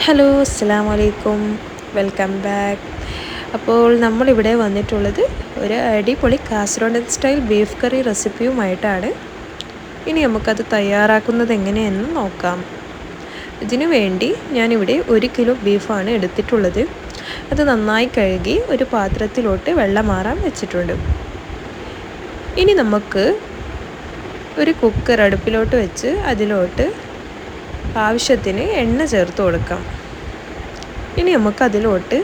Hello അസ്സലാമു അലൈക്കും, welcome back. അപ്പോൾ നമ്മളിവിടെ വന്നിട്ടുള്ളത് ഒരു അടിപൊളി കാസർഗോഡ് സ്റ്റൈൽ ബീഫ് കറി റെസിപ്പിയുമായിട്ടാണ്. ഇനി നമുക്കത് തയ്യാറാക്കുന്നത് എങ്ങനെയെന്ന് നോക്കാം. ഇതിനു വേണ്ടി ഞാനിവിടെ 1 കിലോ ബീഫാണ് എടുത്തിട്ടുള്ളത്. അത് നന്നായി കഴുകി ഒരു പാത്രത്തിലോട്ട് വെള്ളം മാറാൻ വെച്ചിട്ടുണ്ട്. ഇനി നമുക്ക് ഒരു കുക്കർ അടുപ്പിലോട്ട് വെച്ച് അതിലോട്ട് ആവശ്യത്തിന് എണ്ണ ചേർത്ത് കൊടുക്കാം. ഇനി നമുക്ക് അതിലോട്ട്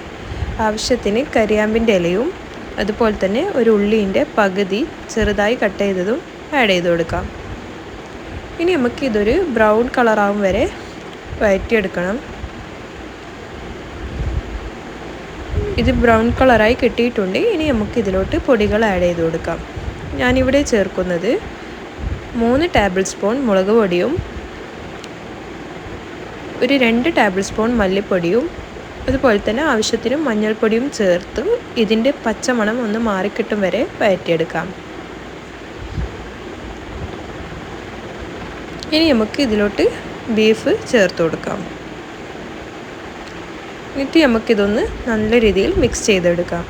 ആവശ്യത്തിന് കരിയാമ്പിൻ്റെ ഇലയും അതുപോലെ തന്നെ ഒരു ഉള്ളീൻ്റെ പകുതി ചെറുതായി കട്ട് ചെയ്തതും ആഡ് ചെയ്ത് കൊടുക്കാം. ഇനി നമുക്ക് ഇതൊരു ബ്രൗൺ കളറാവും വരെ വഴറ്റിയെടുക്കണം. ഇത് ബ്രൗൺ കളറായി കിട്ടിയിട്ടുണ്ട്. ഇനി നമുക്ക് ഇതിലോട്ട് പൊടികൾ ആഡ് ചെയ്ത് കൊടുക്കാം. ഞാനിവിടെ ചേർക്കുന്നത് 3 ടേബിൾ സ്പൂൺ മുളക് പൊടിയും ഒരു 2 ടേബിൾ സ്പൂൺ മല്ലിപ്പൊടിയും അതുപോലെ തന്നെ ആവശ്യത്തിന് മഞ്ഞൾപ്പൊടിയും ചേർത്ത് ഇതിൻ്റെ പച്ചമണം ഒന്ന് മാറിക്കിട്ടും വരെ വഴറ്റിയെടുക്കാം. ഇനി നമുക്ക് ഇതിലോട്ട് ബീഫ് ചേർത്ത് കൊടുക്കാം. എന്നിട്ട് നമുക്കിതൊന്ന് നല്ല രീതിയിൽ മിക്സ് ചെയ്തെടുക്കാം.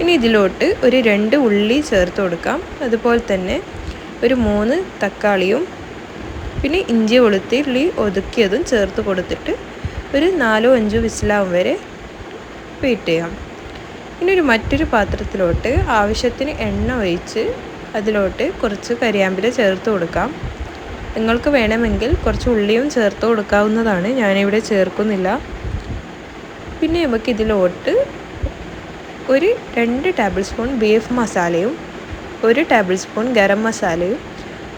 ഇനി ഇതിലോട്ട് ഒരു 2 ഉള്ളി ചേർത്ത് കൊടുക്കാം. അതുപോലെ തന്നെ ഒരു 3 തക്കാളിയും പിന്നെ ഇഞ്ചി വെളുത്തുള്ളി ഒതുക്കിയതും ചേർത്ത് കൊടുത്തിട്ട് ഒരു 4-5 വിസിലാവും വരെ വെയിറ്റ് ചെയ്യാം. ഇനി മറ്റൊരു പാത്രത്തിലോട്ട് ആവശ്യത്തിന് എണ്ണ ഒഴിച്ച് അതിലോട്ട് കുറച്ച് കരിയാമ്പില ചേർത്ത് കൊടുക്കാം. നിങ്ങൾക്ക് വേണമെങ്കിൽ കുറച്ച് ഉള്ളിയും ചേർത്ത് കൊടുക്കാവുന്നതാണ്. ഞാനിവിടെ ചേർക്കുന്നില്ല. പിന്നെ നമുക്ക് ഇതിലോട്ട് ഒരു 2 ടേബിൾ സ്പൂൺ ബീഫ് മസാലയും 1 ടേബിൾ സ്പൂൺ ഗരം മസാലയും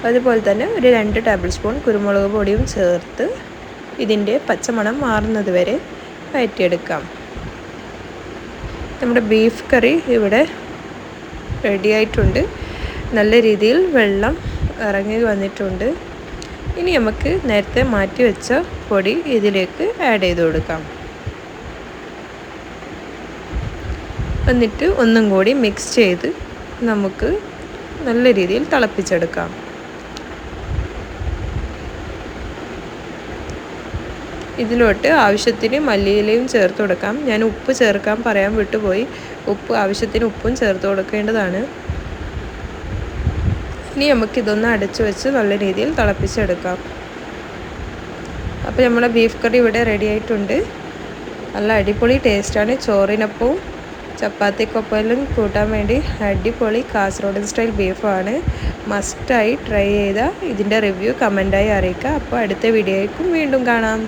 അതുപോലെ തന്നെ ഒരു 2 ടേബിൾ സ്പൂൺ കുരുമുളക് പൊടിയും ചേർത്ത് ഇതിൻ്റെ പച്ചമണം മാറുന്നത് വരെ വഴറ്റിയെടുക്കാം. നമ്മുടെ ബീഫ് കറി ഇവിടെ റെഡി ആയിട്ടുണ്ട്. നല്ല രീതിയിൽ വെള്ളം ഇറങ്ങി വന്നിട്ടുണ്ട്. ഇനി നമുക്ക് നേരത്തെ മാറ്റി വെച്ച പൊടി ഇതിലേക്ക് ആഡ് ചെയ്ത് കൊടുക്കാം. എന്നിട്ട് ഒന്നും കൂടി മിക്സ് ചെയ്ത് നമുക്ക് നല്ല രീതിയിൽ തിളപ്പിച്ചെടുക്കാം. ഇതിലോട്ട് ആവശ്യത്തിന് മല്ലിയിലയും ചേർത്ത് കൊടുക്കാം. ഞാൻ ഉപ്പ് ചേർക്കാൻ പറയാൻ വിട്ടുപോയി. ആവശ്യത്തിന് ഉപ്പും ചേർത്ത് കൊടുക്കേണ്ടതാണ്. ഇനി നമുക്കിതൊന്ന് അടച്ചു വെച്ച് നല്ല രീതിയിൽ തിളപ്പിച്ചെടുക്കാം. അപ്പോൾ നമ്മളെ ബീഫ് കറി ഇവിടെ റെഡി ആയിട്ടുണ്ട്. നല്ല അടിപൊളി ടേസ്റ്റാണ്. ചോറിനൊപ്പവും ചപ്പാത്തിക്കൊപ്പം കൂട്ടാൻ വേണ്ടി അടിപൊളി കാസർഗോഡ് സ്റ്റൈൽ ബീഫാണ്. മസ്റ്റായി ട്രൈ ചെയ്താൽ ഇതിൻ്റെ റിവ്യൂ കമൻറ്റായി അറിയിക്കുക. അപ്പോൾ അടുത്ത വീഡിയോയ്ക്കും വീണ്ടും കാണാം.